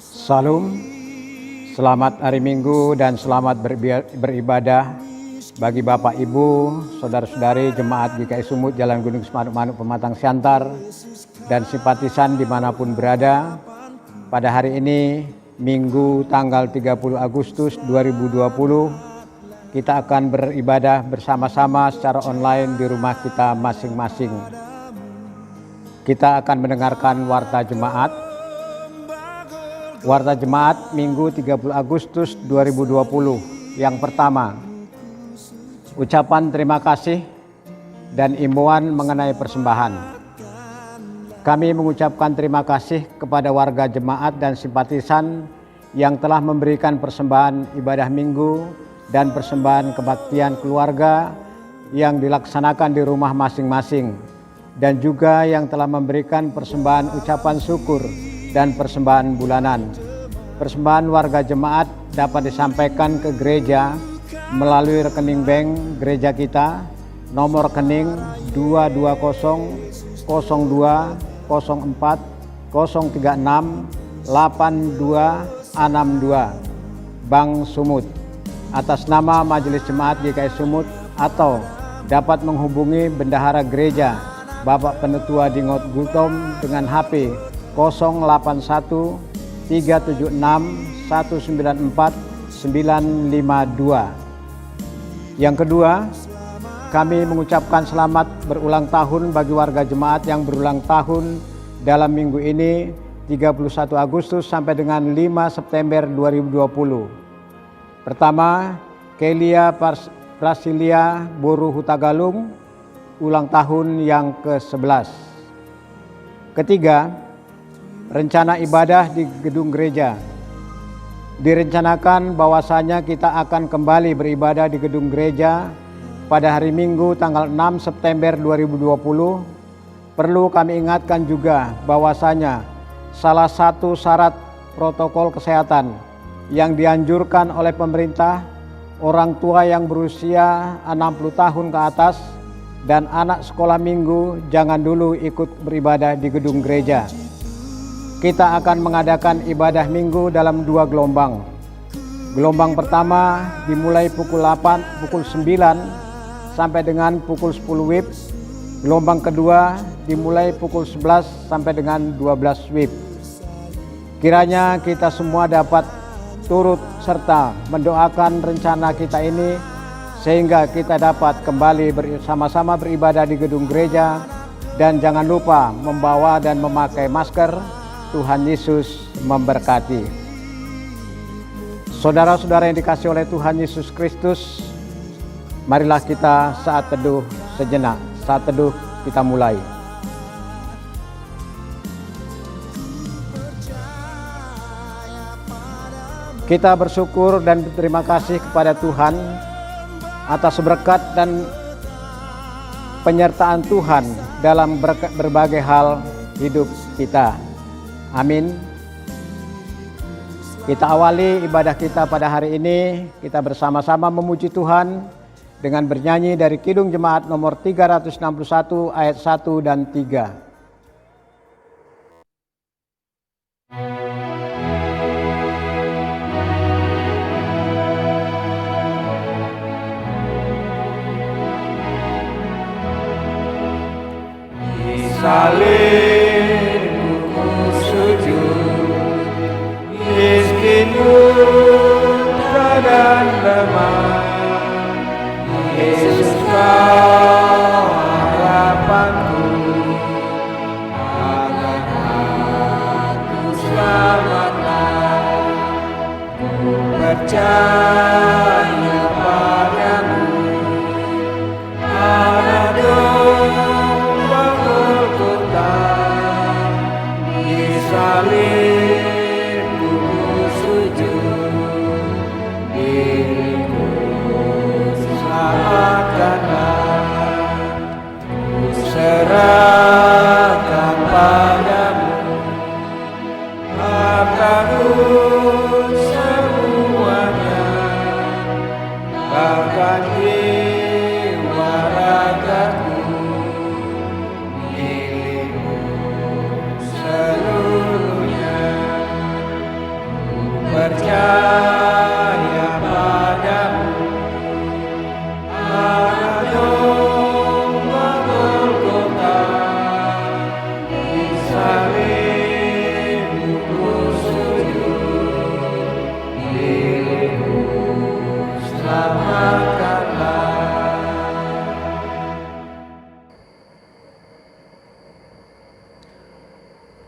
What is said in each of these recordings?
Salam, selamat hari Minggu dan selamat beribadah bagi Bapak Ibu, Saudara-saudari Jemaat GKI Sumut Jalan Gunung Semanuk Pematang Siantar dan simpatisan dimanapun berada. Pada hari ini, Minggu tanggal 30 Agustus 2020, kita akan beribadah bersama-sama secara online di rumah kita masing-masing. Kita akan mendengarkan Warta Jemaat. Warta Jemaat Minggu 30 Agustus 2020. Yang pertama, ucapan terima kasih dan imbauan mengenai persembahan. Kami mengucapkan terima kasih kepada warga jemaat dan simpatisan yang telah memberikan persembahan ibadah minggu dan persembahan kebaktian keluarga yang dilaksanakan di rumah masing-masing, dan juga yang telah memberikan persembahan ucapan syukur dan persembahan bulanan. Persembahan warga jemaat dapat disampaikan ke gereja melalui rekening bank gereja kita, nomor rekening 220 02 04 036 8262 Bank Sumut atas nama Majelis Jemaat GKI Sumut, atau dapat menghubungi Bendahara Gereja Bapak Penetua Dingot Gultom dengan HP 081 376 194 952. Yang kedua, kami mengucapkan selamat berulang tahun bagi warga jemaat yang berulang tahun dalam minggu ini 31 Agustus sampai dengan 5 September 2020. Pertama, Kelia Prasilia Boru Hutagalung, ulang tahun yang ke-11. Ketiga, rencana ibadah di gedung gereja. Direncanakan bahwasanya kita akan kembali beribadah di gedung gereja pada hari Minggu tanggal 6 September 2020. Perlu kami ingatkan juga bahwasanya salah satu syarat protokol kesehatan yang dianjurkan oleh pemerintah, orang tua yang berusia 60 tahun ke atas dan anak sekolah minggu jangan dulu ikut beribadah di gedung gereja. Kita akan mengadakan ibadah minggu dalam 2 gelombang. Gelombang pertama dimulai pukul 9 sampai dengan pukul 10 WIB. Gelombang kedua dimulai pukul 11 sampai dengan 12 WIB. Kiranya kita semua dapat turut serta mendoakan rencana kita ini sehingga kita dapat kembali bersama-sama beribadah di gedung gereja, dan jangan lupa membawa dan memakai masker. Tuhan Yesus memberkati. Saudara-saudara yang dikasihi oleh Tuhan Yesus Kristus, marilah kita saat teduh sejenak. Saat teduh kita mulai. Kita bersyukur dan berterima kasih kepada Tuhan atas berkat dan penyertaan Tuhan dalam berbagai hal hidup kita. Amin. Kita awali ibadah kita pada hari ini. Kita bersama-sama memuji Tuhan dengan bernyanyi dari Kidung Jemaat nomor 361 ayat 1 dan 3. Salibmu sujud, miskinmu dan lemah. Yesus kau harapanku, agar aku selamatlah. Ku percaya padamu, anak domba Golgota. Di salibmu sujud, diriku selamatkanlah. Ku serahkan padamu hartaku semuanya, bahkan jiwa ragaku milikmu seluruhnya.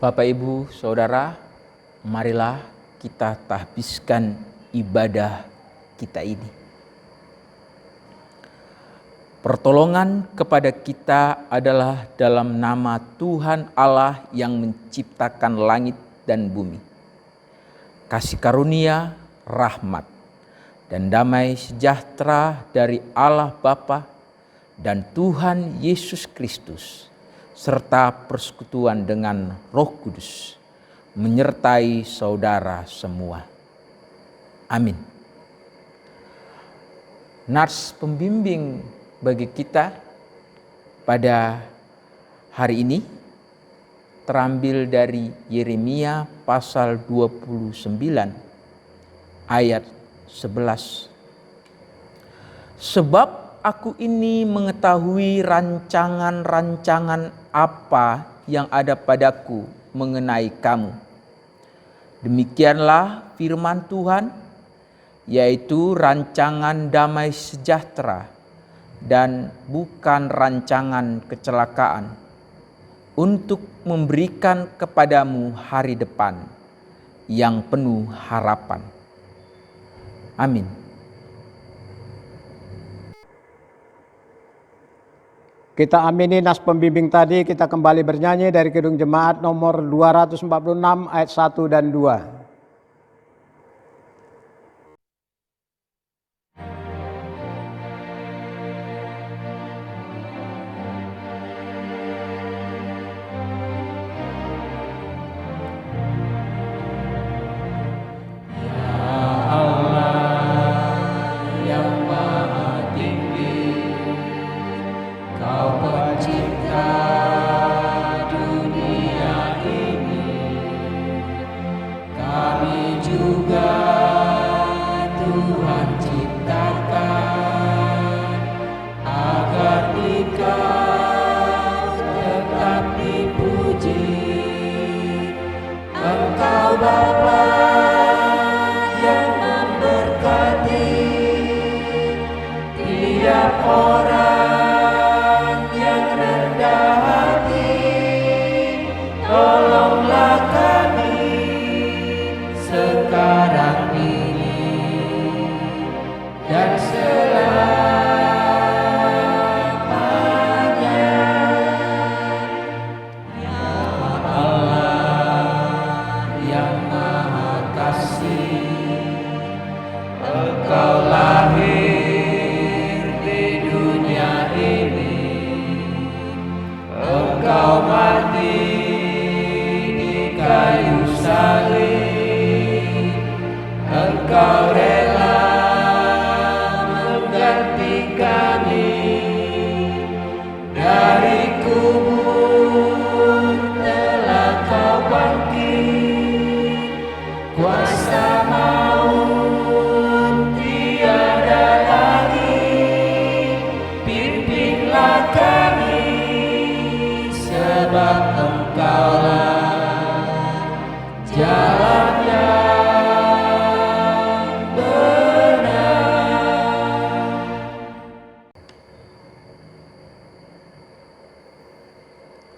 Bapak, Ibu, Saudara, marilah kita tahbiskan ibadah kita ini. Pertolongan kepada kita adalah dalam nama Tuhan Allah yang menciptakan langit dan bumi. Kasih karunia, rahmat, dan damai sejahtera dari Allah Bapa dan Tuhan Yesus Kristus, serta persekutuan dengan Roh Kudus, menyertai saudara semua. Amin. Nats pembimbing bagi kita pada hari ini terambil dari Yeremia pasal 29 ayat 11. Sebab aku ini mengetahui rancangan-rancangan apa yang ada padaku mengenai kamu. Demikianlah firman Tuhan, yaitu rancangan damai sejahtera dan bukan rancangan kecelakaan, untuk memberikan kepadamu hari depan yang penuh harapan. Amin. Kita amini nas pembimbing tadi, kita kembali bernyanyi dari Kidung Jemaat nomor 246 ayat 1 dan 2.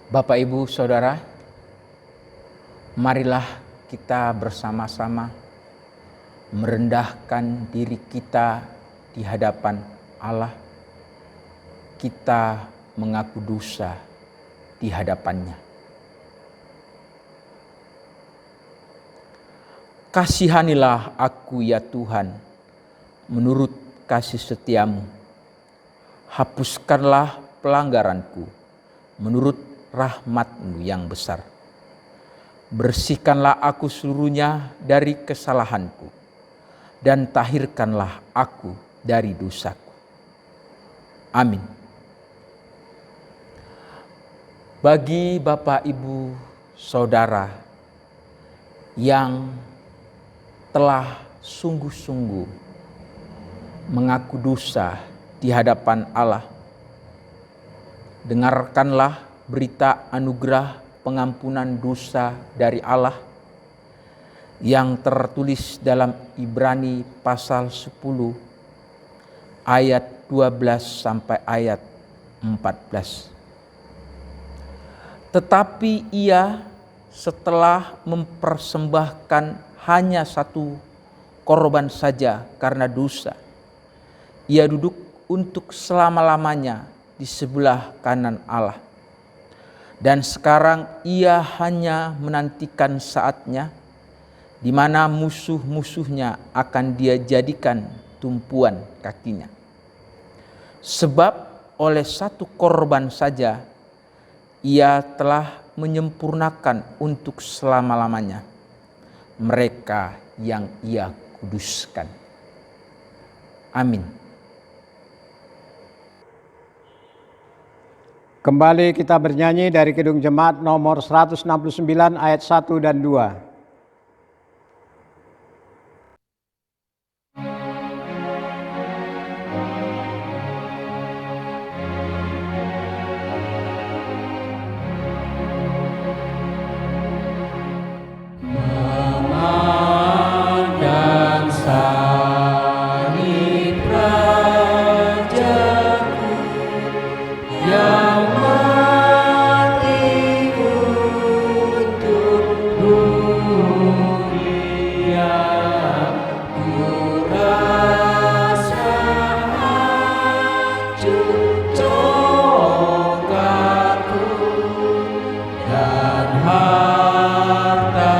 Bapak, Ibu, Saudara, marilah kita bersama-sama merendahkan diri kita di hadapan Allah. Kita mengaku dosa di hadapannya. Kasihanilah aku ya Tuhan, menurut kasih setiamu. Hapuskanlah pelanggaranku, menurut rahmat-Mu yang besar. Bersihkanlah aku seluruhnya dari kesalahanku, dan tahirkanlah aku dari dosaku. Amin. Bagi Bapak, Ibu, Saudara yang telah sungguh-sungguh mengaku dosa di hadapan Allah, dengarkanlah berita anugerah pengampunan dosa dari Allah yang tertulis dalam Ibrani pasal 10 ayat 12 sampai ayat 14. Tetapi Ia setelah mempersembahkan hanya satu korban saja karena dosa, ia duduk untuk selama-lamanya di sebelah kanan Allah. Dan sekarang ia hanya menantikan saatnya di mana musuh-musuhnya akan dia jadikan tumpuan kakinya. Sebab oleh satu korban saja ia telah menyempurnakan untuk selama-lamanya mereka yang ia kuduskan. Amin. Kembali kita bernyanyi dari Kidung Jemaat nomor 169 ayat 1 dan 2. Memandang salib Rajaku yang mati untuk dunia, ku rasa hancur congkakku dan harta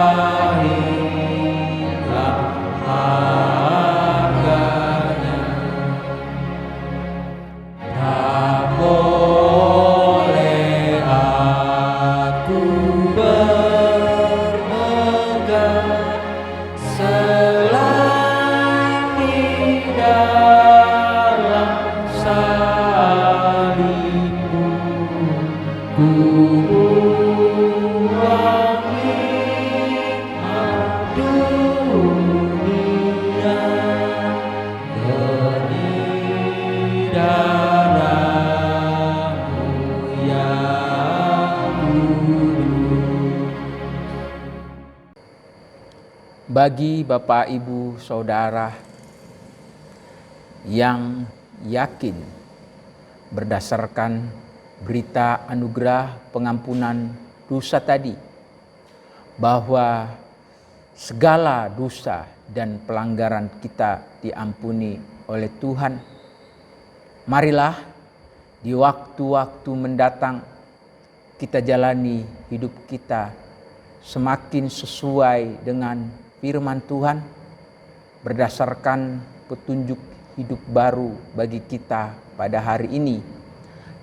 hilang harganya. Tak boleh aku bermegang selain di dalam salibmu. Ku buang nikmat dunia demi darahmu yang kudus. Bagi Bapak, Ibu, Saudara yang yakin berdasarkan berita anugerah pengampunan dosa tadi, bahwa segala dosa dan pelanggaran kita diampuni oleh Tuhan, marilah di waktu-waktu mendatang kita jalani hidup kita semakin sesuai dengan firman Tuhan, berdasarkan petunjuk hidup baru bagi kita pada hari ini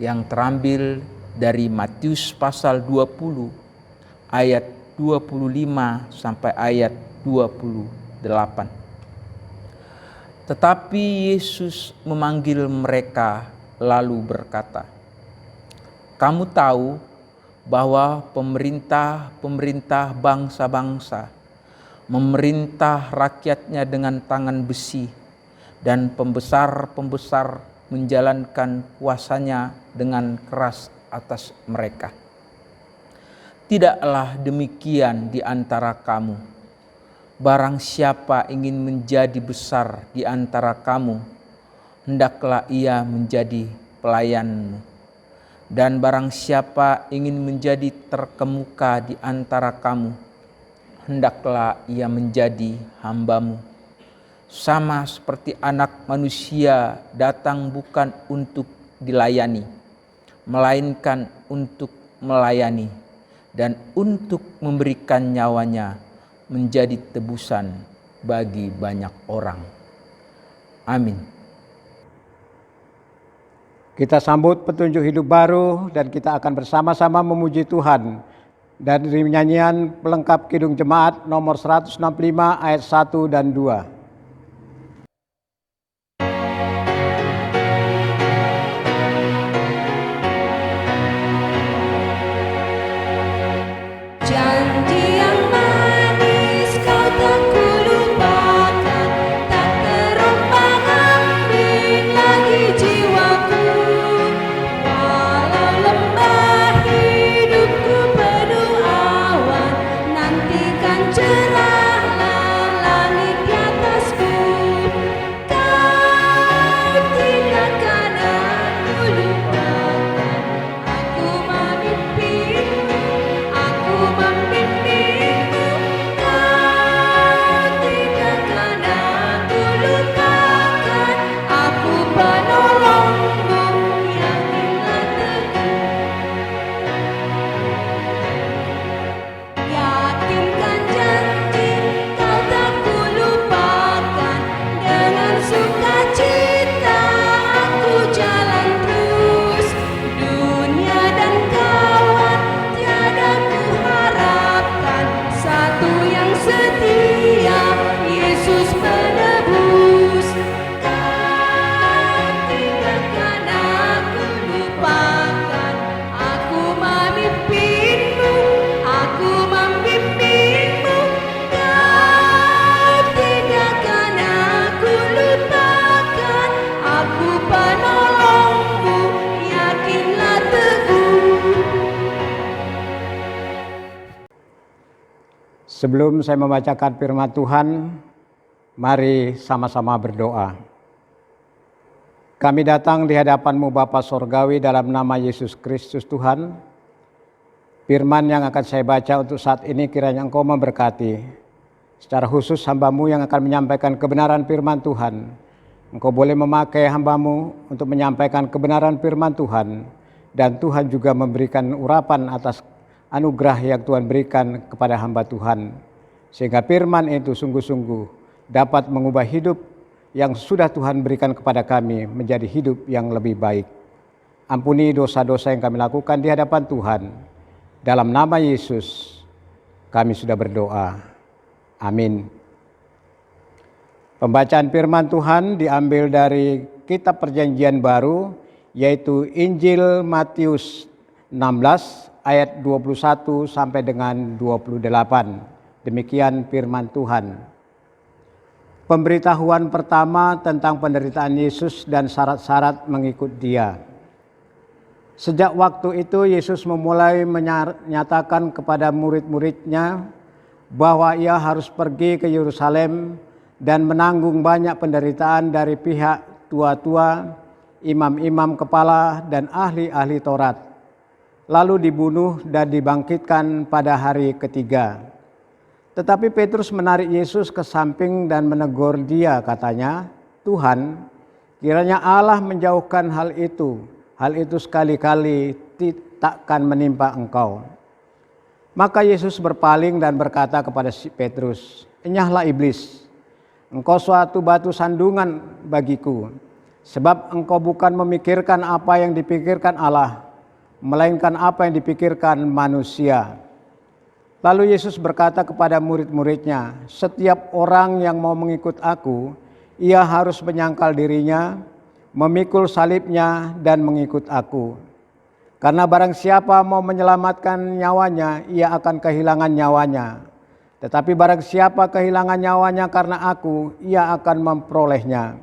yang terambil dari Matius pasal 20 ayat 25 sampai ayat 28. Tetapi Yesus memanggil mereka lalu berkata, "Kamu tahu bahwa pemerintah bangsa-bangsa memerintah rakyatnya dengan tangan besi, dan pembesar-pembesar menjalankan kuasanya dengan keras atas mereka. Tidaklah demikian di antara kamu. Barang siapa ingin menjadi besar di antara kamu, hendaklah ia menjadi pelayanmu. Dan barang siapa ingin menjadi terkemuka di antara kamu, hendaklah ia menjadi hambamu. Sama seperti Anak Manusia datang bukan untuk dilayani, melainkan untuk melayani dan untuk memberikan nyawanya menjadi tebusan bagi banyak orang." Amin. Kita sambut petunjuk hidup baru dan kita akan bersama-sama memuji Tuhan dari nyanyian pelengkap Kidung Jemaat nomor 165 ayat 1 dan 2. Janji yang manis kau tak kulupakan, tak terombang-ambing lagi jiwaku. Walau lembah hidupku penuh awan, nantikan cerahlah langit di atas. Sebelum saya membacakan firman Tuhan, mari sama-sama berdoa. Kami datang di hadapan-Mu Bapa Sorgawi dalam nama Yesus Kristus Tuhan. Firman yang akan saya baca untuk saat ini kiranya Engkau memberkati. Secara khusus hamba-Mu yang akan menyampaikan kebenaran firman Tuhan. Engkau boleh memakai hamba-Mu untuk menyampaikan kebenaran firman Tuhan. Dan Tuhan juga memberikan urapan atas anugerah yang Tuhan berikan kepada hamba Tuhan. Sehingga firman itu sungguh-sungguh dapat mengubah hidup yang sudah Tuhan berikan kepada kami menjadi hidup yang lebih baik. Ampuni dosa-dosa yang kami lakukan di hadapan Tuhan. Dalam nama Yesus kami sudah berdoa. Amin. Pembacaan firman Tuhan diambil dari Kitab Perjanjian Baru, yaitu Injil Matius 16 ayat 21 sampai dengan 28. Demikian firman Tuhan. Pemberitahuan pertama tentang penderitaan Yesus dan syarat-syarat mengikut Dia. Sejak waktu itu Yesus memulai menyatakan kepada murid-muridnya bahwa Ia harus pergi ke Yerusalem dan menanggung banyak penderitaan dari pihak tua-tua, imam-imam kepala dan ahli-ahli Taurat, lalu dibunuh dan dibangkitkan pada hari ketiga. Tetapi Petrus menarik Yesus ke samping dan menegur Dia, katanya, "Tuhan, kiranya Allah menjauhkan hal itu sekali-kali takkan menimpa Engkau." Maka Yesus berpaling dan berkata kepada si Petrus, "Enyahlah iblis, engkau suatu batu sandungan bagiku, sebab engkau bukan memikirkan apa yang dipikirkan Allah, melainkan apa yang dipikirkan manusia." Lalu Yesus berkata kepada murid-muridnya, "Setiap orang yang mau mengikut aku, ia harus menyangkal dirinya, memikul salibnya dan mengikut aku. Karena barang siapa mau menyelamatkan nyawanya, ia akan kehilangan nyawanya. Tetapi barang siapa kehilangan nyawanya karena aku, ia akan memperolehnya.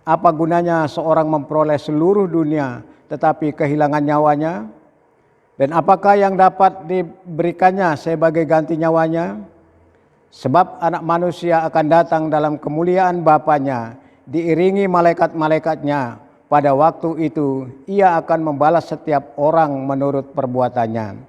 Apa gunanya seorang memperoleh seluruh dunia tetapi kehilangan nyawanya? Dan apakah yang dapat diberikannya sebagai ganti nyawanya? Sebab Anak Manusia akan datang dalam kemuliaan Bapanya, diiringi malaikat-malaikatnya. Pada waktu itu Ia akan membalas setiap orang menurut perbuatannya.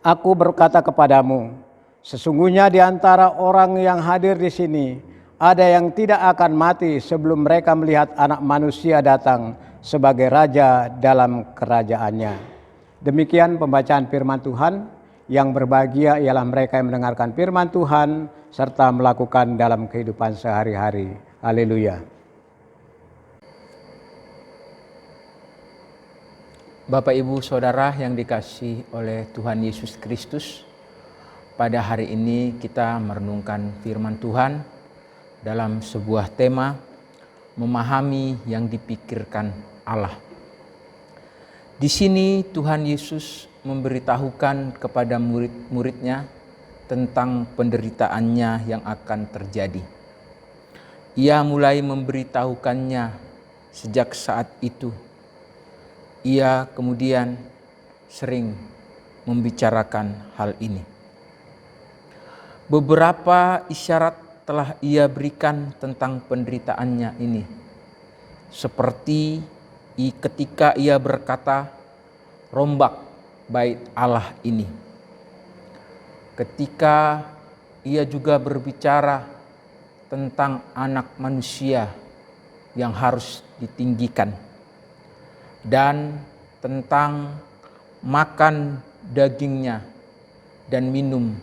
Aku berkata kepadamu, sesungguhnya di antara orang yang hadir di sini ada yang tidak akan mati sebelum mereka melihat Anak Manusia datang sebagai Raja dalam kerajaannya." Demikian pembacaan firman Tuhan. Yang berbahagia ialah mereka yang mendengarkan firman Tuhan serta melakukan dalam kehidupan sehari-hari. Haleluya. Bapak, Ibu, Saudara yang dikasihi oleh Tuhan Yesus Kristus, pada hari ini kita merenungkan firman Tuhan dalam sebuah tema, memahami yang dipikirkan Allah. Di sini Tuhan Yesus memberitahukan kepada murid-muridnya tentang penderitaannya yang akan terjadi. Ia mulai memberitahukannya sejak saat itu. Ia kemudian sering membicarakan hal ini. Beberapa isyarat telah ia berikan tentang penderitaannya ini. Seperti ketika ia berkata, "Rombak bait Allah ini." Ketika ia juga berbicara tentang Anak Manusia yang harus ditinggikan, dan tentang makan dagingnya dan minum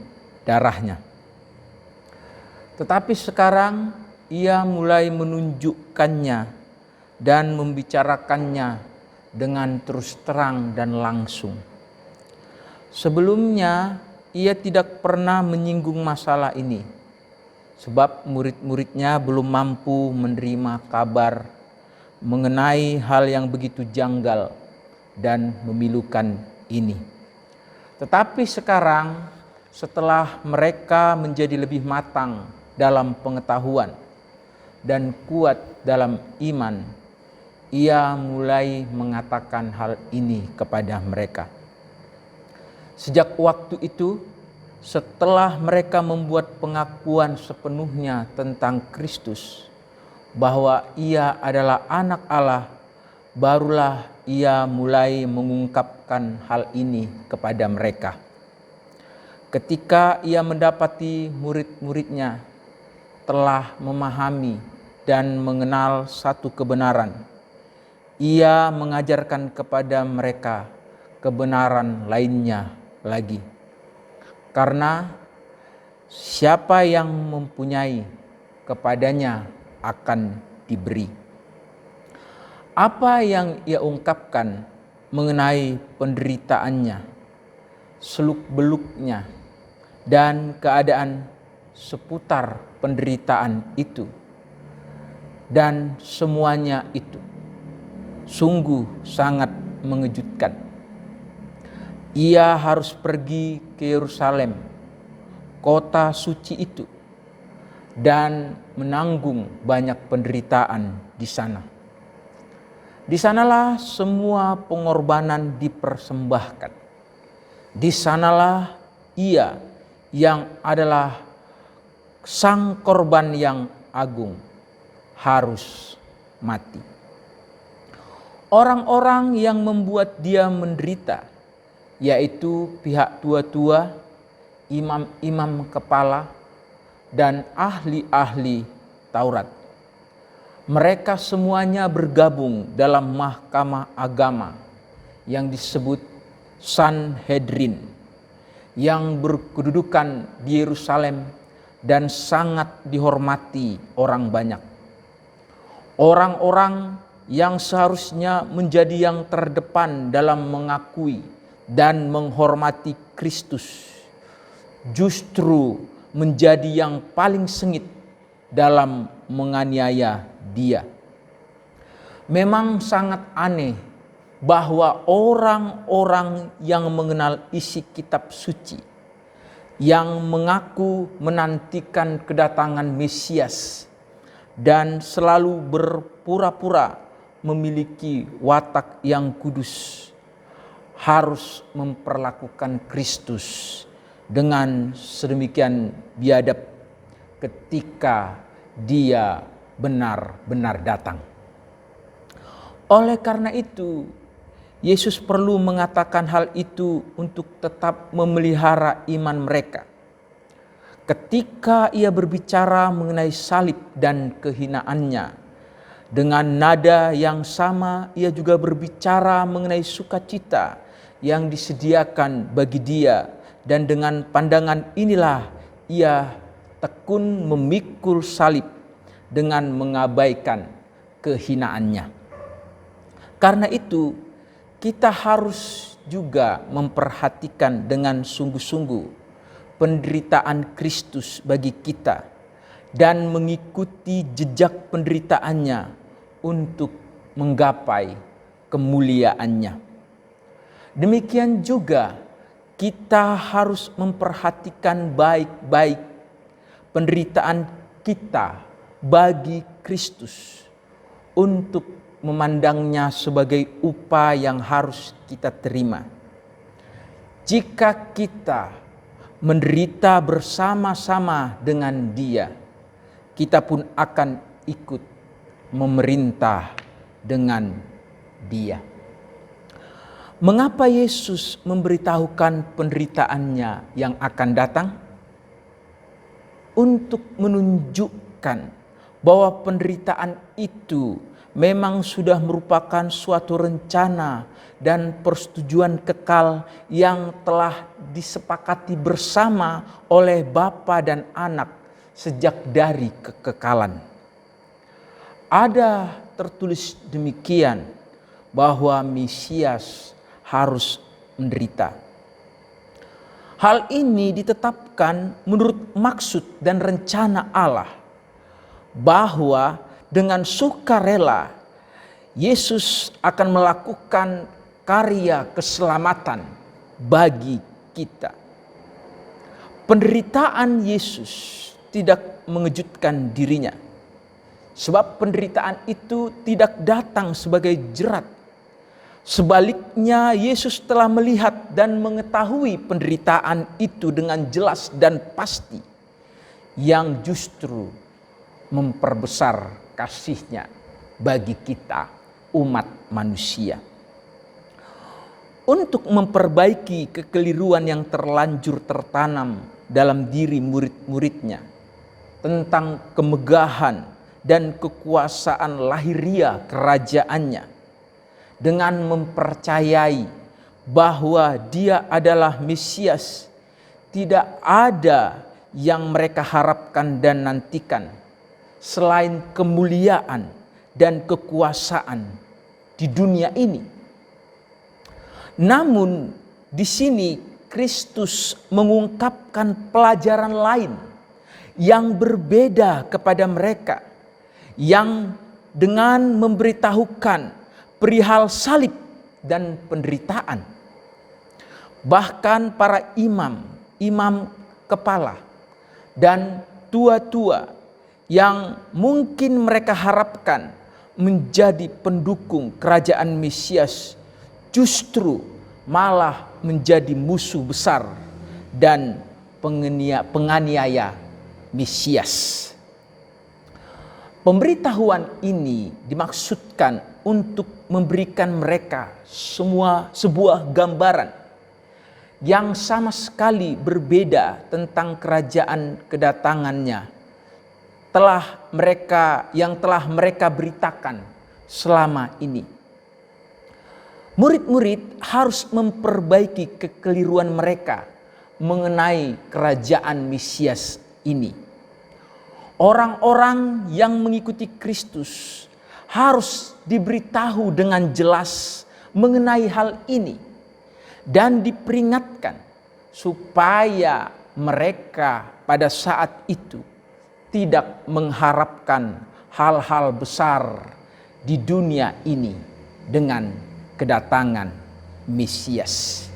darahnya. Tetapi sekarang ia mulai menunjukkannya dan membicarakannya dengan terus terang dan langsung. Sebelumnya ia tidak pernah menyinggung masalah ini, sebab murid-muridnya belum mampu menerima kabar mengenai hal yang begitu janggal dan memilukan ini. Tetapi sekarang, setelah mereka menjadi lebih matang dalam pengetahuan dan kuat dalam iman, ia mulai mengatakan hal ini kepada mereka. Sejak waktu itu setelah mereka membuat pengakuan sepenuhnya tentang Kristus, bahwa ia adalah anak Allah, barulah ia mulai mengungkapkan hal ini kepada mereka. Ketika ia mendapati murid-muridnya telah memahami dan mengenal satu kebenaran, ia mengajarkan kepada mereka kebenaran lainnya lagi. Karena siapa yang mempunyai, kepadanya akan diberi. Apa yang ia ungkapkan mengenai penderitaannya, seluk-beluknya, dan keadaan seputar penderitaan itu, dan semuanya itu sungguh sangat mengejutkan. Ia harus pergi ke Yerusalem, kota suci itu, dan menanggung banyak penderitaan di sana. Di sanalah semua pengorbanan dipersembahkan. Di sanalah ia yang adalah sang korban yang agung harus mati. Orang-orang yang membuat dia menderita, yaitu pihak tua-tua, imam-imam kepala, dan ahli-ahli Taurat. Mereka semuanya bergabung dalam mahkamah agama yang disebut Sanhedrin, yang berkedudukan di Yerusalem dan sangat dihormati orang banyak. Orang-orang yang seharusnya menjadi yang terdepan dalam mengakui dan menghormati Kristus, justru menjadi yang paling sengit dalam menganiaya dia. Memang sangat aneh bahwa orang-orang yang mengenal isi kitab suci, yang mengaku menantikan kedatangan Mesias dan selalu berpura-pura memiliki watak yang kudus, harus memperlakukan Kristus dengan sedemikian biadab ketika dia benar-benar datang. Oleh karena itu, Yesus perlu mengatakan hal itu untuk tetap memelihara iman mereka. Ketika ia berbicara mengenai salib dan kehinaannya, dengan nada yang sama ia juga berbicara mengenai sukacita yang disediakan bagi dia, dan dengan pandangan inilah ia tekun memikul salib dengan mengabaikan kehinaannya. Karena itu, kita harus juga memperhatikan dengan sungguh-sungguh penderitaan Kristus bagi kita dan mengikuti jejak penderitaannya untuk menggapai kemuliaannya. Demikian juga kita harus memperhatikan baik-baik penderitaan kita bagi Kristus untuk memandangnya sebagai upah yang harus kita terima. Jika kita menderita bersama-sama dengan Dia, kita pun akan ikut memerintah dengan Dia. Mengapa Yesus memberitahukan penderitaannya yang akan datang? Untuk menunjukkan bahwa penderitaan itu memang sudah merupakan suatu rencana dan persetujuan kekal yang telah disepakati bersama oleh Bapa dan Anak sejak dari kekekalan. Ada tertulis demikian bahwa Mesias harus menderita. Hal ini ditetapkan menurut maksud dan rencana Allah, bahwa dengan sukarela Yesus akan melakukan karya keselamatan bagi kita. Penderitaan Yesus tidak mengejutkan dirinya, sebab penderitaan itu tidak datang sebagai jerat. Sebaliknya, Yesus telah melihat dan mengetahui penderitaan itu dengan jelas dan pasti, yang justru memperbesar kasih-Nya bagi kita, umat manusia. Untuk memperbaiki kekeliruan yang terlanjur tertanam dalam diri murid-muridnya tentang kemegahan dan kekuasaan lahiria kerajaannya, dengan mempercayai bahwa Dia adalah Mesias, tidak ada yang mereka harapkan dan nantikan selain kemuliaan dan kekuasaan di dunia ini. Namun di sini Kristus mengungkapkan pelajaran lain yang berbeda kepada mereka, yang dengan memberitahukan perihal salib dan penderitaan. Bahkan para imam kepala dan tua-tua yang mungkin mereka harapkan menjadi pendukung kerajaan Mesias, justru malah menjadi musuh besar dan penganiaya Mesias. Pemberitahuan ini dimaksudkan untuk memberikan mereka semua sebuah gambaran yang sama sekali berbeda tentang kerajaan kedatangannya yang telah mereka beritakan selama ini. Murid-murid harus memperbaiki kekeliruan mereka mengenai kerajaan Mesias ini. Orang-orang yang mengikuti Kristus harus diberitahu dengan jelas mengenai hal ini dan diperingatkan supaya mereka pada saat itu tidak mengharapkan hal-hal besar di dunia ini dengan kedatangan Mesias.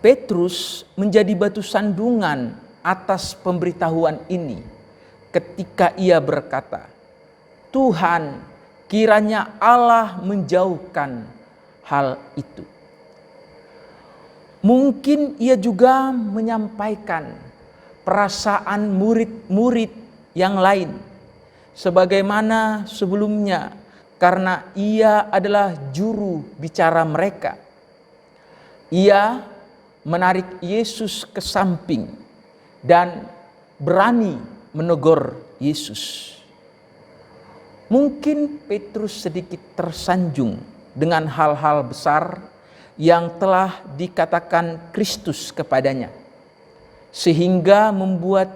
Petrus menjadi batu sandungan atas pemberitahuan ini ketika ia berkata, "Tuhan, kiranya Allah menjauhkan hal itu." Mungkin ia juga menyampaikan perasaan murid-murid yang lain sebagaimana sebelumnya, karena ia adalah juru bicara mereka. Ia menarik Yesus ke samping dan berani menegur Yesus. Mungkin Petrus sedikit tersanjung dengan hal-hal besar yang telah dikatakan Kristus kepadanya, sehingga membuat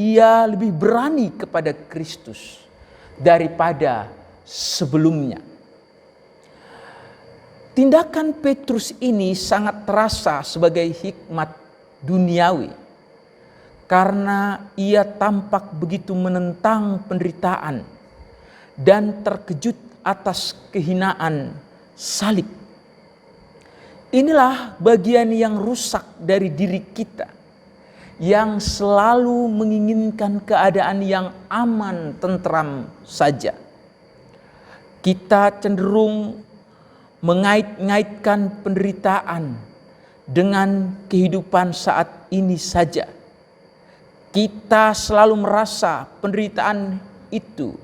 ia lebih berani kepada Kristus daripada sebelumnya. Tindakan Petrus ini sangat terasa sebagai hikmat duniawi, karena ia tampak begitu menentang penderitaan dan terkejut atas kehinaan salib. Inilah bagian yang rusak dari diri kita, yang selalu menginginkan keadaan yang aman, tentram saja. Kita cenderung mengait-ngaitkan penderitaan dengan kehidupan saat ini saja. Kita selalu merasa penderitaan itu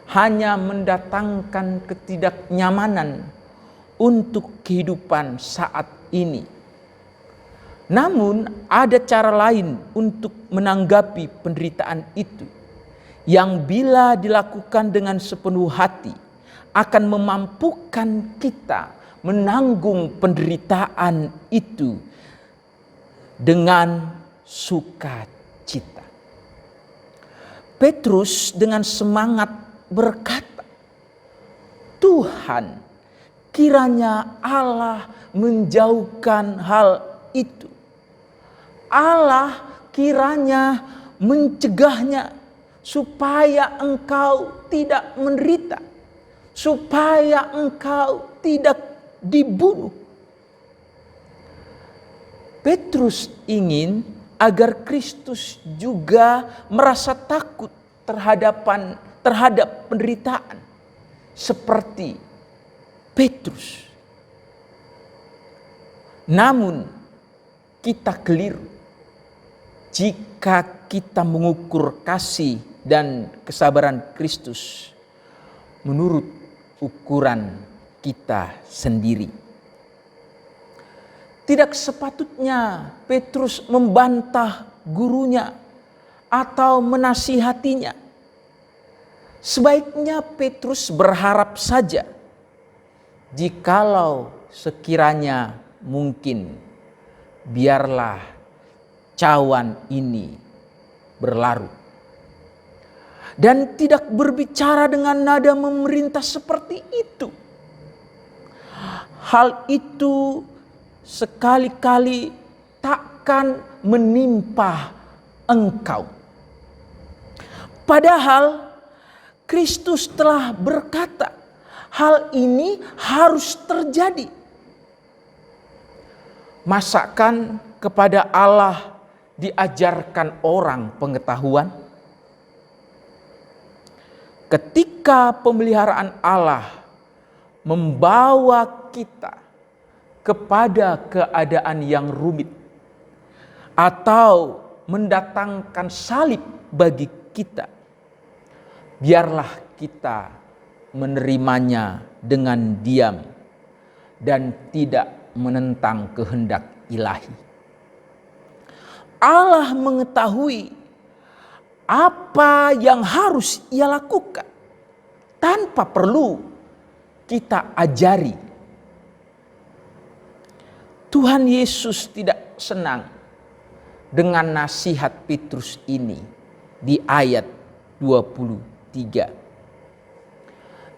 hanya mendatangkan ketidaknyamanan untuk kehidupan saat ini. Namun ada cara lain untuk menanggapi penderitaan itu, yang bila dilakukan dengan sepenuh hati akan memampukan kita menanggung penderitaan itu dengan sukacita. Petrus dengan semangat berkata, "Tuhan, kiranya Allah menjauhkan hal itu. Allah kiranya mencegahnya supaya engkau tidak menderita, supaya engkau tidak dibunuh." Petrus ingin agar Kristus juga merasa takut terhadap penderitaan seperti Petrus. Namun kita keliru jika kita mengukur kasih dan kesabaran Kristus menurut ukuran kita sendiri. Tidak sepatutnya Petrus membantah gurunya atau menasihatinya. Sebaiknya Petrus berharap saja, jikalau sekiranya mungkin, biarlah cawan ini berlarut. Dan tidak berbicara dengan nada memerintah seperti itu. Hal itu sekali-kali takkan menimpa engkau. Padahal Kristus telah berkata, hal ini harus terjadi. Masakan kepada Allah diajarkan orang pengetahuan? Ketika pemeliharaan Allah membawa kita kepada keadaan yang rumit atau mendatangkan salib bagi kita, biarlah kita menerimanya dengan diam dan tidak menentang kehendak ilahi. Allah mengetahui apa yang harus Ia lakukan tanpa perlu kita ajari. Tuhan Yesus tidak senang dengan nasihat Petrus ini di ayat 23.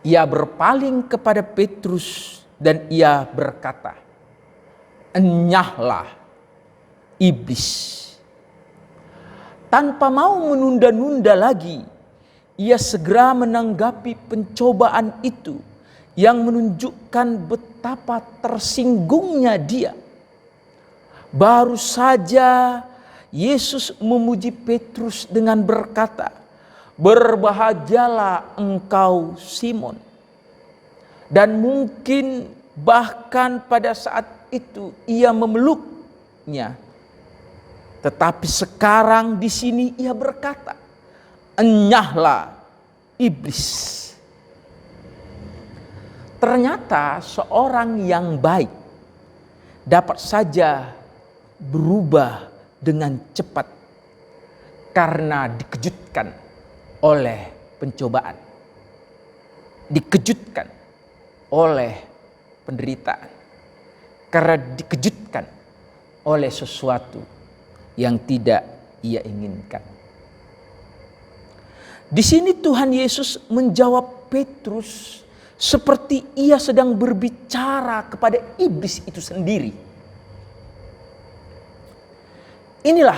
Ia berpaling kepada Petrus dan ia berkata, "Enyahlah, iblis." Tanpa mau menunda-nunda lagi, ia segera menanggapi pencobaan itu yang menunjukkan betapa tersinggungnya dia. Baru saja Yesus memuji Petrus dengan berkata, "Berbahagialah engkau Simon." Dan mungkin bahkan pada saat itu ia memeluknya. Tetapi sekarang di sini ia berkata, "Enyahlah, iblis." Ternyata seorang yang baik dapat saja berubah dengan cepat karena dikejutkan oleh pencobaan, dikejutkan oleh penderitaan, karena dikejutkan oleh sesuatu yang tidak ia inginkan. Di sini Tuhan Yesus menjawab Petrus seperti ia sedang berbicara kepada iblis itu sendiri. Inilah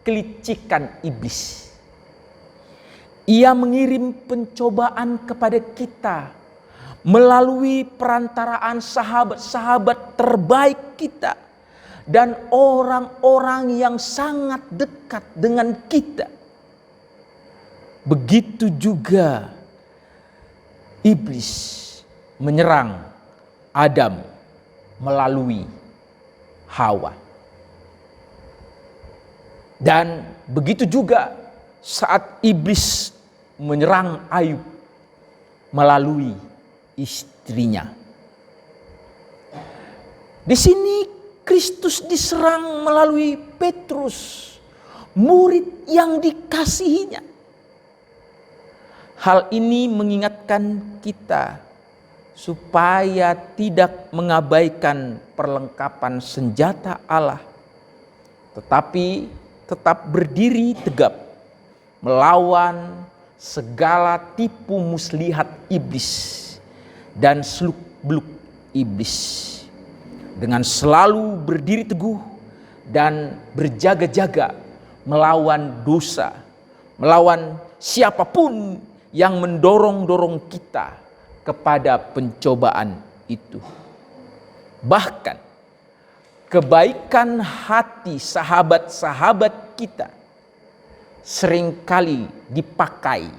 kelicikan iblis. Ia mengirim pencobaan kepada kita melalui perantaraan sahabat-sahabat terbaik kita dan orang-orang yang sangat dekat dengan kita. Begitu juga iblis menyerang Adam melalui Hawa. Dan begitu juga saat iblis menyerang Ayub melalui istrinya. Di sini Kristus diserang melalui Petrus, murid yang dikasihinya. Hal ini mengingatkan kita supaya tidak mengabaikan perlengkapan senjata Allah, tetapi tetap berdiri tegap melawan segala tipu muslihat iblis dan seluk-beluk iblis. Dengan selalu berdiri teguh dan berjaga-jaga melawan dosa, melawan siapapun yang mendorong-dorong kita kepada pencobaan itu. Bahkan kebaikan hati sahabat-sahabat kita seringkali dipakai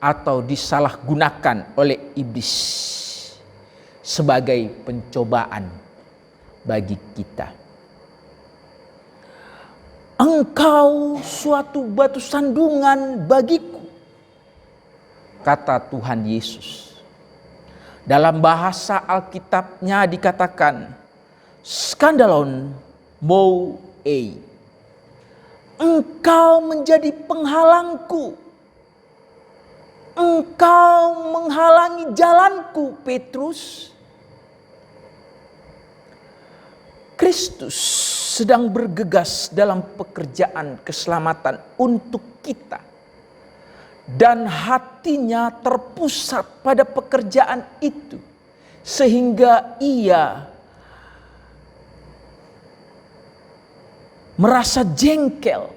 atau disalahgunakan oleh iblis. sebagai pencobaan bagi kita. Engkau suatu batu sandungan bagiku, kata Tuhan Yesus. Dalam bahasa Alkitabnya dikatakan, skandalon mou ei. Engkau menjadi penghalangku. Engkau menghalangi jalanku, Petrus. Kristus sedang bergegas dalam pekerjaan keselamatan untuk kita. Dan hatinya terpusat pada pekerjaan itu. Sehingga ia merasa jengkel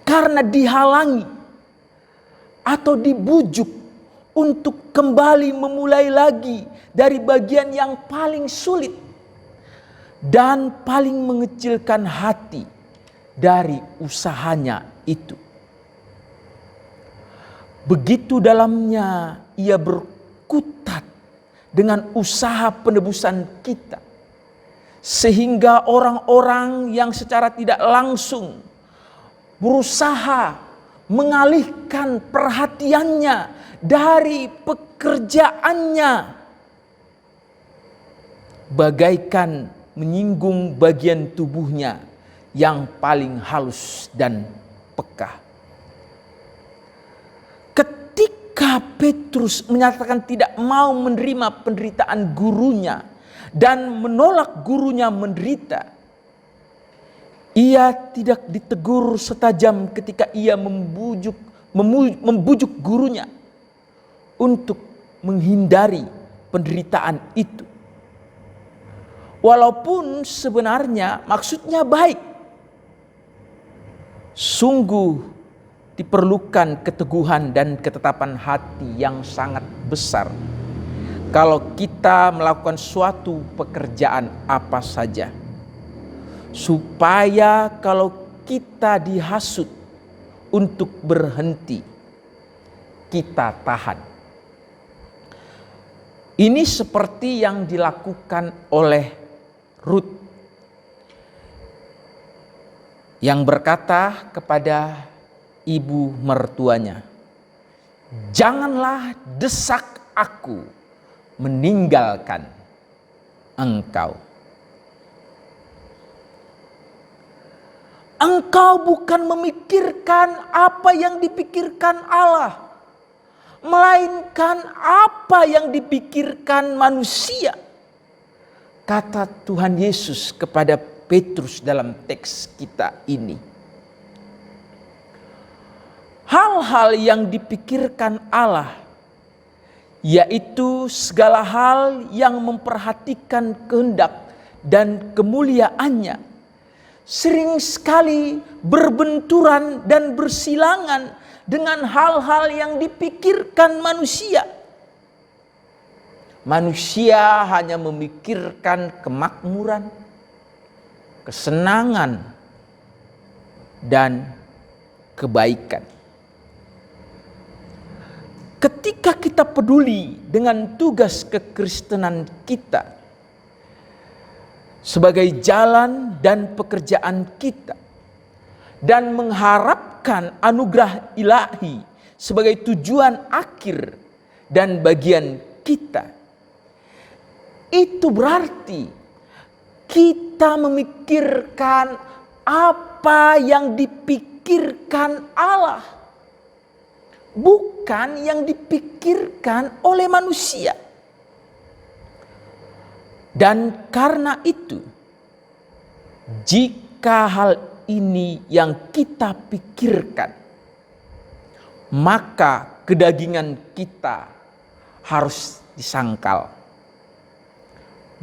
karena dihalangi atau dibujuk untuk kembali memulai lagi dari bagian yang paling sulit dan paling mengecilkan hati dari usahanya itu. Begitu dalamnya ia berkutat dengan usaha penebusan kita, sehingga orang-orang yang secara tidak langsung berusaha mengalihkan perhatiannya dari pekerjaannya, bagaikan menyinggung bagian tubuhnya yang paling halus dan peka. Ketika Petrus menyatakan tidak mau menerima penderitaan gurunya dan menolak gurunya menderita, ia tidak ditegur setajam ketika ia membujuk gurunya untuk menghindari penderitaan itu. Walaupun sebenarnya maksudnya baik, sungguh diperlukan keteguhan dan ketetapan hati yang sangat besar kalau kita melakukan suatu pekerjaan apa saja, supaya kalau kita dihasut untuk berhenti, kita tahan. Ini seperti yang dilakukan oleh Rut yang berkata kepada ibu mertuanya, "Janganlah desak aku meninggalkan engkau." Engkau bukan memikirkan apa yang dipikirkan Allah, melainkan apa yang dipikirkan manusia, kata Tuhan Yesus kepada Petrus dalam teks kita ini. Hal-hal yang dipikirkan Allah, yaitu segala hal yang memperhatikan kehendak dan kemuliaannya, sering sekali berbenturan dan bersilangan dengan hal-hal yang dipikirkan manusia. Manusia hanya memikirkan kemakmuran, kesenangan, dan kebaikan. Ketika kita peduli dengan tugas kekristenan kita sebagai jalan dan pekerjaan kita, dan mengharapkan anugerah ilahi sebagai tujuan akhir dan bagian kita, itu berarti kita memikirkan apa yang dipikirkan Allah, bukan yang dipikirkan oleh manusia. Dan karena itu, jika hal ini yang kita pikirkan, maka kedagingan kita harus disangkal.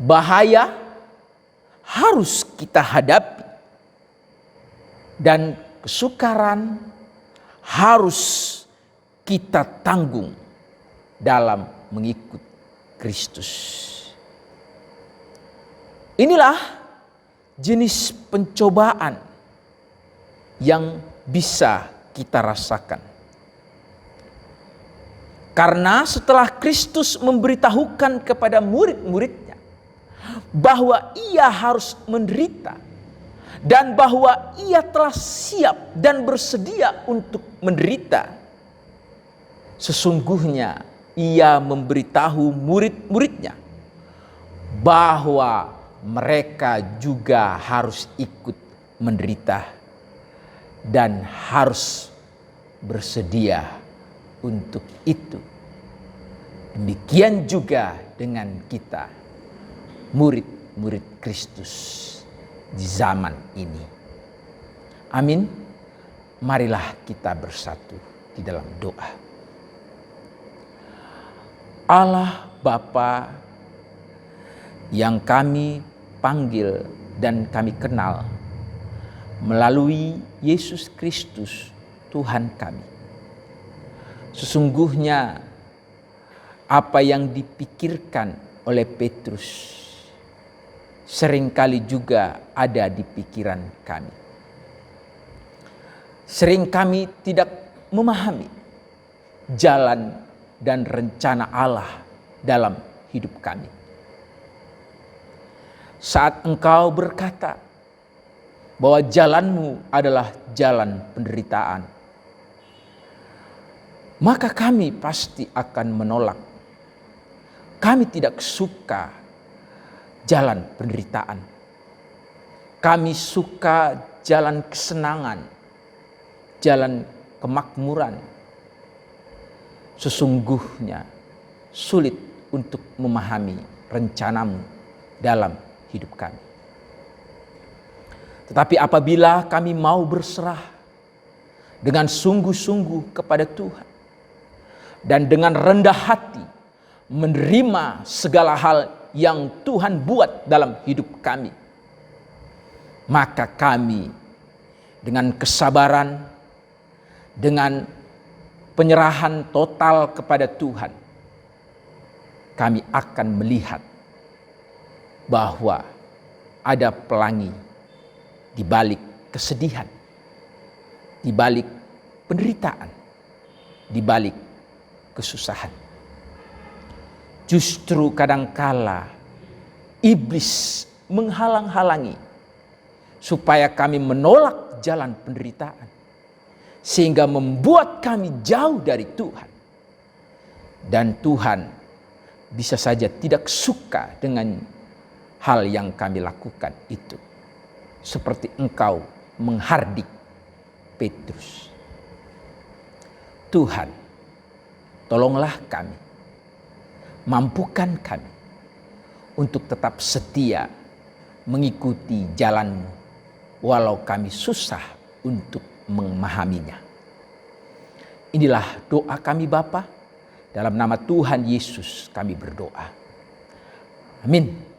Bahaya harus kita hadapi, dan kesukaran harus kita tanggung dalam mengikut Kristus. Inilah jenis pencobaan yang bisa kita rasakan. Karena setelah Kristus memberitahukan kepada murid-muridnya bahwa ia harus menderita dan bahwa ia telah siap dan bersedia untuk menderita, sesungguhnya ia memberitahu murid-muridnya bahwa mereka juga harus ikut menderita dan harus bersedia untuk itu. Demikian juga dengan kita, murid-murid Kristus di zaman ini. Amin. Marilah kita bersatu di dalam doa. Allah Bapa yang kami panggil dan kami kenal melalui Yesus Kristus Tuhan kami. Sesungguhnya apa yang dipikirkan oleh Petrus seringkali juga ada di pikiran kami. Sering kami tidak memahami jalan dan rencana Allah dalam hidup kami. Saat engkau berkata bahwa jalanmu adalah jalan penderitaan, maka kami pasti akan menolak. Kami tidak suka jalan penderitaan. Kami suka jalan kesenangan, jalan kemakmuran. Sesungguhnya sulit untuk memahami rencanamu dalam hidup kami. Tetapi apabila kami mau berserah dengan sungguh-sungguh kepada Tuhan dan dengan rendah hati menerima segala hal yang Tuhan buat dalam hidup kami, maka kami dengan kesabaran, dengan penyerahan total kepada Tuhan, kami akan melihat bahwa ada pelangi di balik kesedihan, di balik penderitaan, di balik kesusahan. Justru kadangkala iblis menghalang-halangi supaya kami menolak jalan penderitaan, sehingga membuat kami jauh dari Tuhan. Dan Tuhan bisa saja tidak suka dengan hal yang kami lakukan itu. Seperti engkau menghardik Petrus. Tuhan, tolonglah kami, mampukan kami untuk tetap setia mengikuti jalan-Mu walau kami susah untuk memahaminya. Inilah doa kami Bapa, dalam nama Tuhan Yesus kami berdoa. Amin.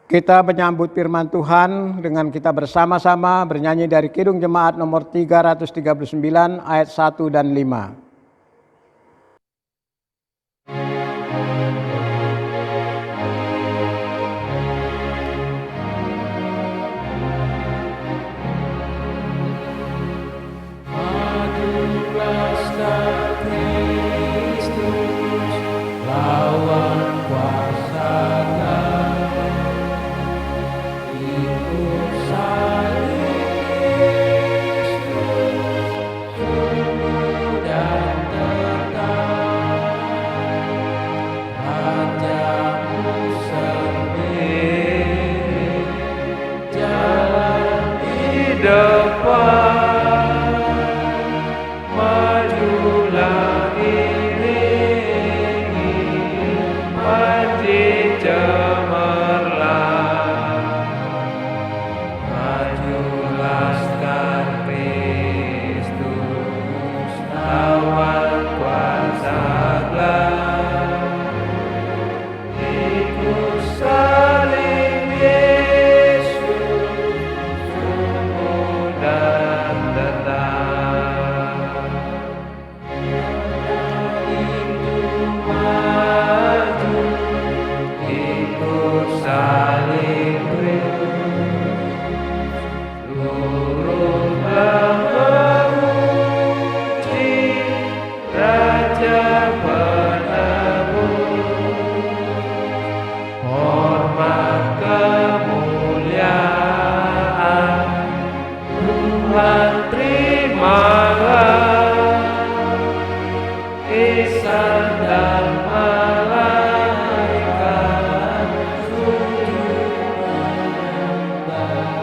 Kita menyambut firman Tuhan dengan kita bersama-sama bernyanyi dari Kidung Jemaat nomor 339 ayat 1 dan 5. Sudah Ihsan dan malaikat sujud menyembah.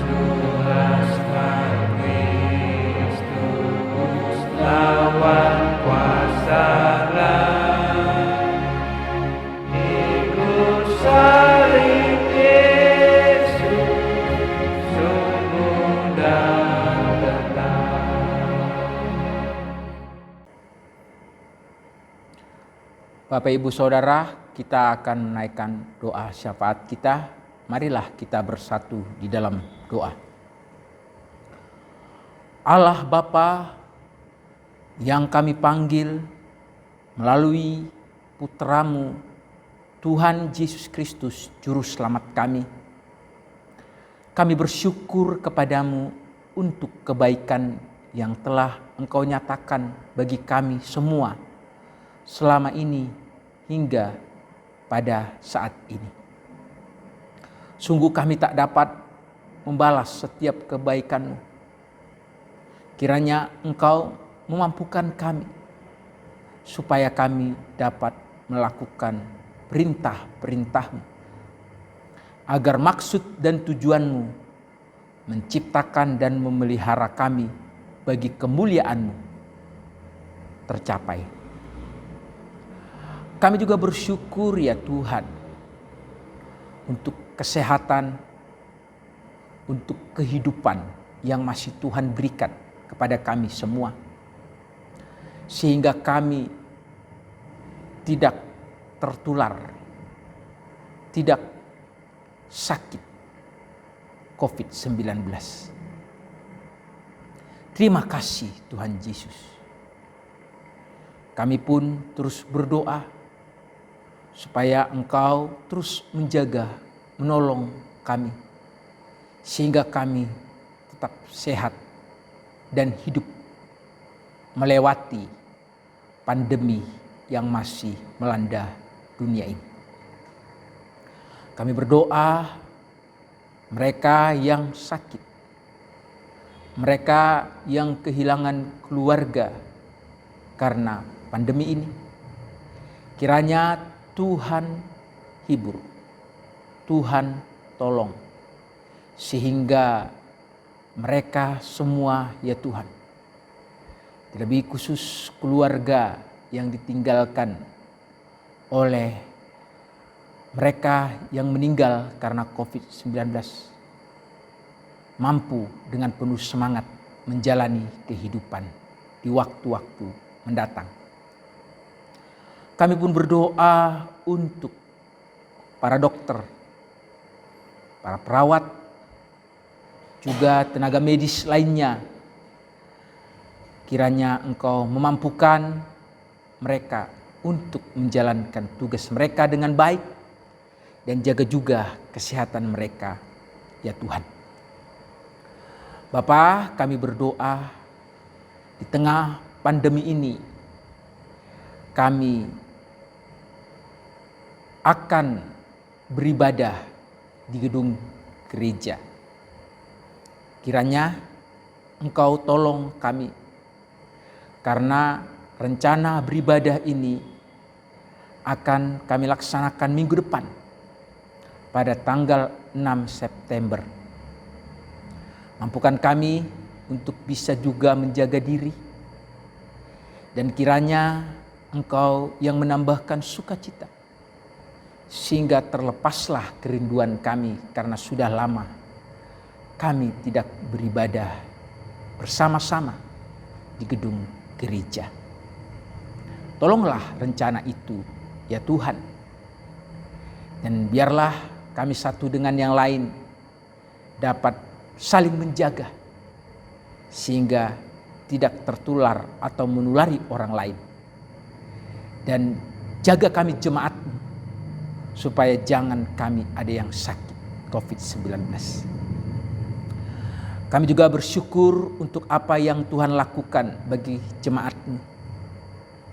Menjelaskan Kristus lawan kuasa ikut salib Yesus sungguh dan tetap. Bapak Ibu Saudara, kita akan menaikkan doa syafaat kita. Marilah kita bersatu di dalam doa. Allah Bapa yang kami panggil melalui Putramu Tuhan Yesus Kristus Juru Selamat kami. Kami bersyukur kepadamu untuk kebaikan yang telah Engkau nyatakan bagi kami semua selama ini hingga pada saat ini. Sungguh kami tak dapat membalas setiap kebaikan-Mu. Kiranya Engkau memampukan kami supaya kami dapat melakukan perintah-perintah-Mu, agar maksud dan tujuan-Mu menciptakan dan memelihara kami bagi kemuliaan-Mu tercapai. Kami juga bersyukur ya Tuhan untuk kesehatan, untuk kehidupan yang masih Tuhan berikan kepada kami semua. Sehingga kami tidak tertular, tidak sakit COVID-19. Terima kasih Tuhan Yesus. Kami pun terus berdoa supaya Engkau terus menjaga, menolong kami, sehingga kami tetap sehat dan hidup melewati pandemi yang masih melanda dunia ini. Kami berdoa mereka yang sakit, mereka yang kehilangan keluarga karena pandemi ini, kiranya Tuhan hibur, Tuhan tolong, sehingga mereka semua ya Tuhan, terlebih khusus keluarga yang ditinggalkan oleh mereka yang meninggal karena COVID-19, mampu dengan penuh semangat menjalani kehidupan di waktu-waktu mendatang. Kami pun berdoa untuk para dokter, para perawat, juga tenaga medis lainnya. Kiranya Engkau memampukan mereka untuk menjalankan tugas mereka dengan baik dan jaga juga kesehatan mereka, ya Tuhan. Bapa, kami berdoa di tengah pandemi ini, kami akan beribadah di gedung gereja. Kiranya Engkau tolong kami, karena rencana beribadah ini akan kami laksanakan minggu depan pada tanggal 6 September. Mampukan kami untuk bisa juga menjaga diri, dan kiranya Engkau yang menambahkan sukacita, sehingga terlepaslah kerinduan kami karena sudah lama kami tidak beribadah bersama-sama di gedung gereja. Tolonglah rencana itu ya Tuhan, dan biarlah kami satu dengan yang lain dapat saling menjaga sehingga tidak tertular atau menulari orang lain. Dan jaga kami jemaat supaya jangan kami ada yang sakit COVID-19. Kami juga bersyukur untuk apa yang Tuhan lakukan bagi jemaat-Mu,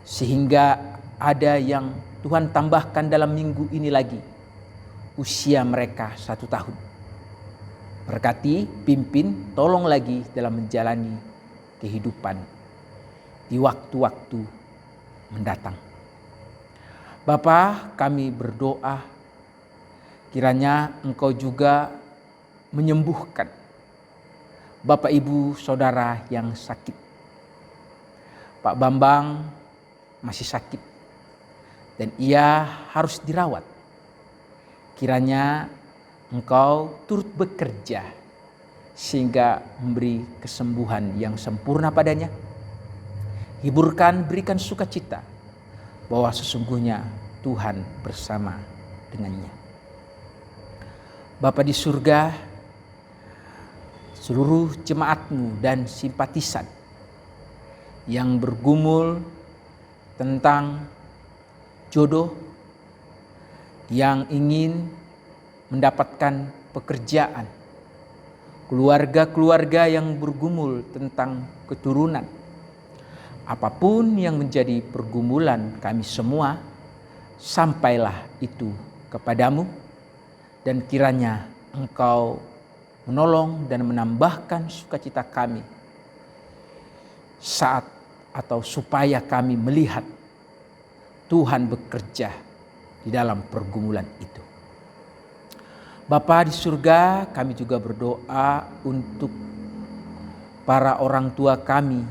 sehingga ada yang Tuhan tambahkan dalam minggu ini lagi usia mereka 1 tahun. Berkati, pimpin, tolong lagi dalam menjalani kehidupan di waktu-waktu mendatang. Bapa, kami berdoa kiranya Engkau juga menyembuhkan Bapak Ibu Saudara yang sakit. Pak Bambang masih sakit dan ia harus dirawat. Kiranya Engkau turut bekerja sehingga memberi kesembuhan yang sempurna padanya. Hiburkan, berikan sukacita bahwa sesungguhnya Tuhan bersama dengannya. Bapa di surga, seluruh jemaat-Mu dan simpatisan yang bergumul tentang jodoh, yang ingin mendapatkan pekerjaan, keluarga-keluarga yang bergumul tentang keturunan, apapun yang menjadi pergumulan kami semua, sampailah itu kepadamu, dan kiranya Engkau menolong dan menambahkan sukacita kami saat atau supaya kami melihat Tuhan bekerja di dalam pergumulan itu. Bapa di surga, kami juga berdoa untuk para orang tua kami,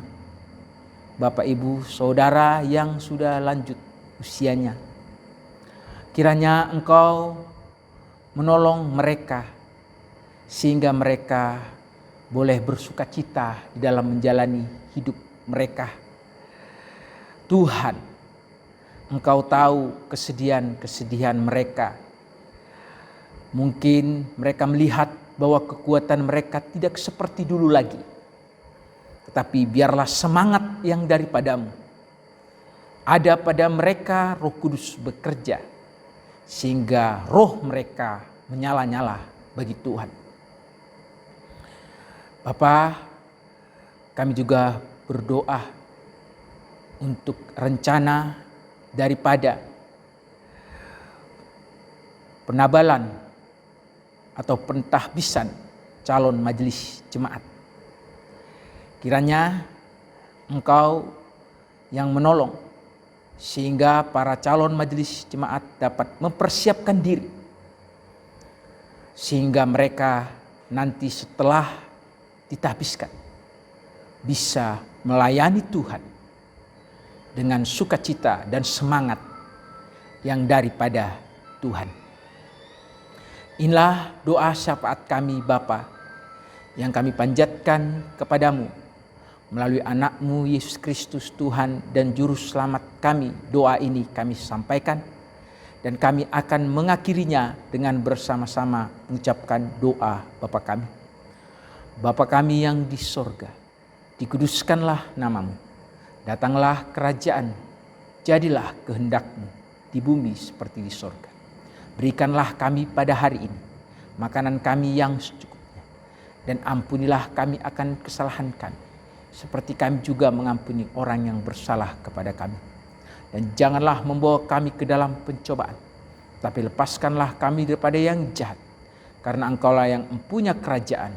Bapak Ibu Saudara yang sudah lanjut usianya. Kiranya Engkau menolong mereka sehingga mereka boleh bersukacita di dalam menjalani hidup mereka. Tuhan, Engkau tahu kesedihan-kesedihan mereka. Mungkin mereka melihat bahwa kekuatan mereka tidak seperti dulu lagi. Tetapi biarlah semangat yang daripadamu ada pada mereka, Roh Kudus bekerja sehingga roh mereka menyala-nyala bagi Tuhan. Bapa, kami juga berdoa untuk rencana daripada penabalan atau pentahbisan calon majelis jemaat. Kiranya Engkau yang menolong sehingga para calon majelis jemaat dapat mempersiapkan diri sehingga mereka nanti setelah ditahbiskan bisa melayani Tuhan dengan sukacita dan semangat yang daripada Tuhan. Inilah doa syafaat kami Bapa yang kami panjatkan kepadamu melalui anak-Mu Yesus Kristus Tuhan dan Juru Selamat kami. Doa ini kami sampaikan dan kami akan mengakhirinya dengan bersama-sama mengucapkan doa Bapa kami. Bapa kami yang di sorga, dikuduskanlah nama-Mu. Datanglah kerajaan, jadilah kehendak-Mu di bumi seperti di sorga. Berikanlah kami pada hari ini makanan kami yang secukupnya. Dan ampunilah kami akan kesalahan kami, seperti kami juga mengampuni orang yang bersalah kepada kami. Dan janganlah membawa kami ke dalam pencobaan, tapi lepaskanlah kami daripada yang jahat. Karena Engkaulah yang mempunyai kerajaan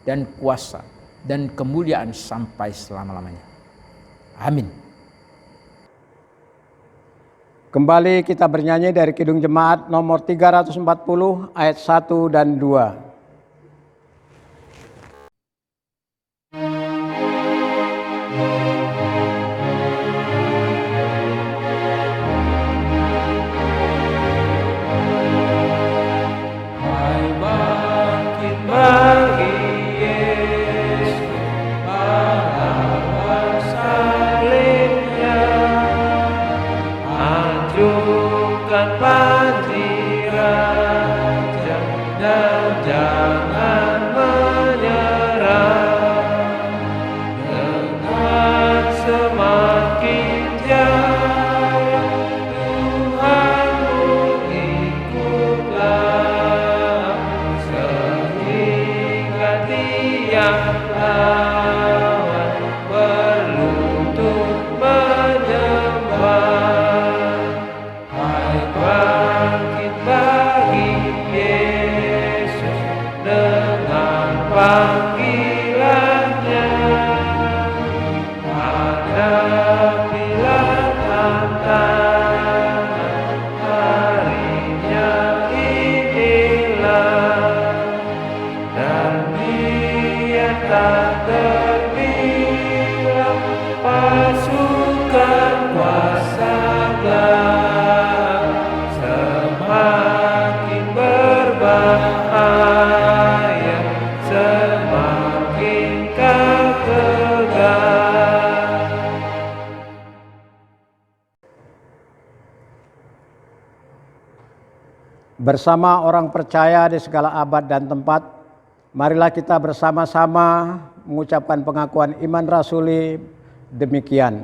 dan kuasa dan kemuliaan sampai selama-lamanya. Amin. Kembali kita bernyanyi dari Kidung Jemaat nomor 340 ayat 1 dan 2. Bangkit bagi Yesus dengan tak terbilang, pasukan kuasa gelap semakin berbahaya, semakin kau tegak. Bersama orang percaya di segala abad dan tempat, marilah kita bersama-sama mengucapkan pengakuan iman rasuli demikian.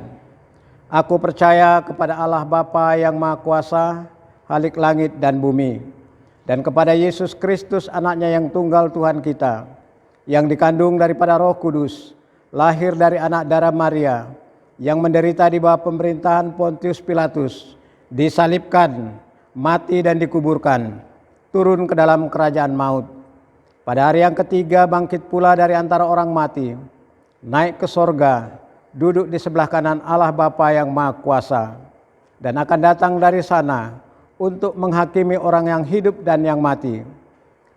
Aku percaya kepada Allah Bapa yang Maha Kuasa, Khalik langit dan bumi, dan kepada Yesus Kristus anaknya yang tunggal Tuhan kita, yang dikandung daripada Roh Kudus, lahir dari anak darah Maria, yang menderita di bawah pemerintahan Pontius Pilatus, disalibkan, mati dan dikuburkan, turun ke dalam kerajaan maut. Pada hari yang ketiga bangkit pula dari antara orang mati, naik ke sorga, duduk di sebelah kanan Allah Bapa yang Maha Kuasa, dan akan datang dari sana untuk menghakimi orang yang hidup dan yang mati.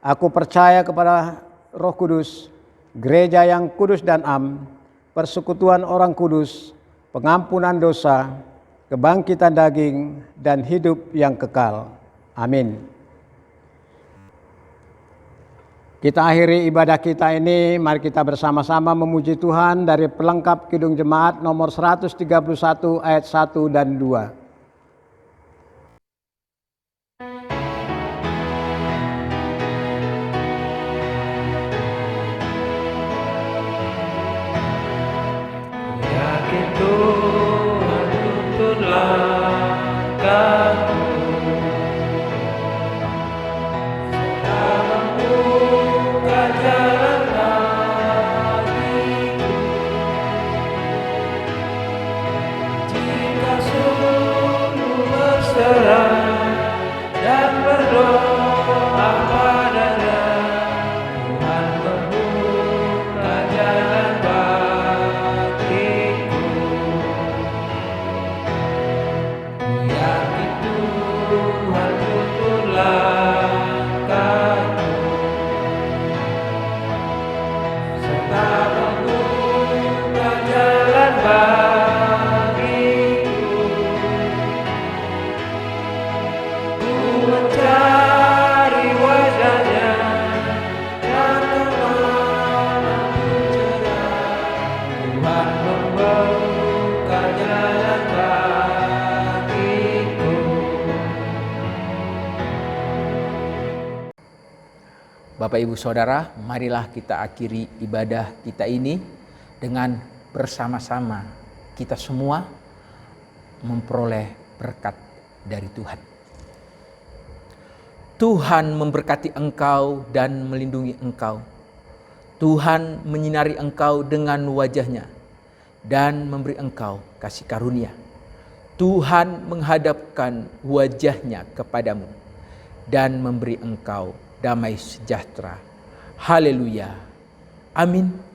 Aku percaya kepada Roh Kudus, gereja yang kudus dan am, persekutuan orang kudus, pengampunan dosa, kebangkitan daging, dan hidup yang kekal. Amin. Kita akhiri ibadah kita ini, mari kita bersama-sama memuji Tuhan dari pelengkap Kidung Jemaat nomor 131 ayat 1 dan 2. Yakin Tuhan tuntun langkahku, serta membuka jalan bagiku. Jika sungguh berserah dan berdoa padanya, Tuhan membuka jalan bagiku. Yakin Tuhan tuntun langkahku, serta membuka jalan bagiku. Ku mencari wajahnya dan malamku cerah, Tuhan membuka jalan bagiku. Bapak Ibu Saudara, marilah kita akhiri ibadah kita ini dengan bersama-sama kita semua memperoleh berkat dari Tuhan. Tuhan memberkati engkau dan melindungi engkau. Tuhan menyinari engkau dengan wajah-Nya dan memberi engkau kasih karunia. Tuhan menghadapkan wajah-Nya kepadamu dan memberi engkau damai sejahtera. Haleluya. Amin.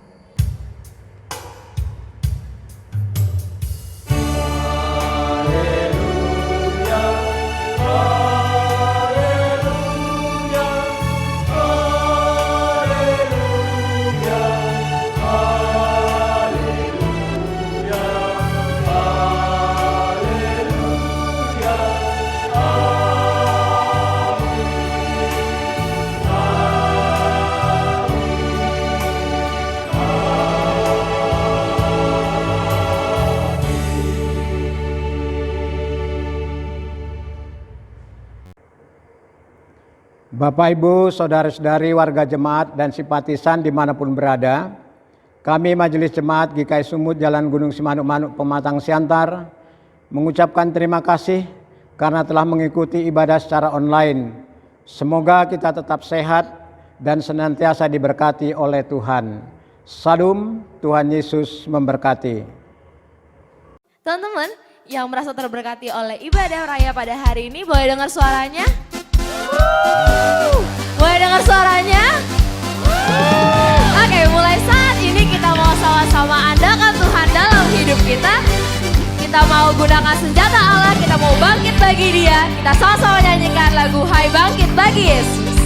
Bapak, Ibu, Saudara-saudari, warga jemaat dan simpatisan dimanapun berada, kami Majelis Jemaat GKI Sumut Jalan Gunung Simanuk-Manuk Pematang Siantar mengucapkan terima kasih karena telah mengikuti ibadah secara online. Semoga kita tetap sehat dan senantiasa diberkati oleh Tuhan. Salam, Tuhan Yesus memberkati. Teman-teman yang merasa terberkati oleh ibadah raya pada hari ini, boleh dengar suaranya? Boleh dengar suaranya? Oke, mulai saat ini kita mau sama-sama andalkan Tuhan dalam hidup kita. Kita mau gunakan senjata Allah, kita mau bangkit bagi Dia. Kita sama-sama nyanyikan lagu Hai Bangkit Bagi Yesus.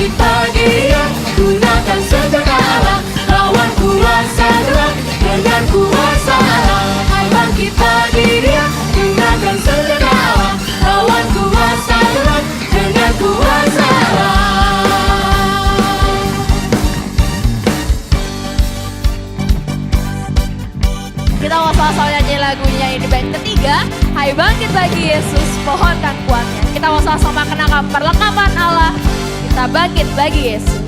bangkit bagi Dia, gunakan senjata Allah, lawan kuasa gelap dengan kuasa Allah. Hai bangkit bagi Dia, gunakan senjata Allah, lawan kuasa gelap dengan kuasa Allah. Kita mau sama-sama nyanyi lagunya ini bait ketiga, Hai bangkit bagi Yesus, pohonkan kuatnya. Kita mau sama-sama kenakan perlengkapan Allah, kita bangkit bagi Yesus.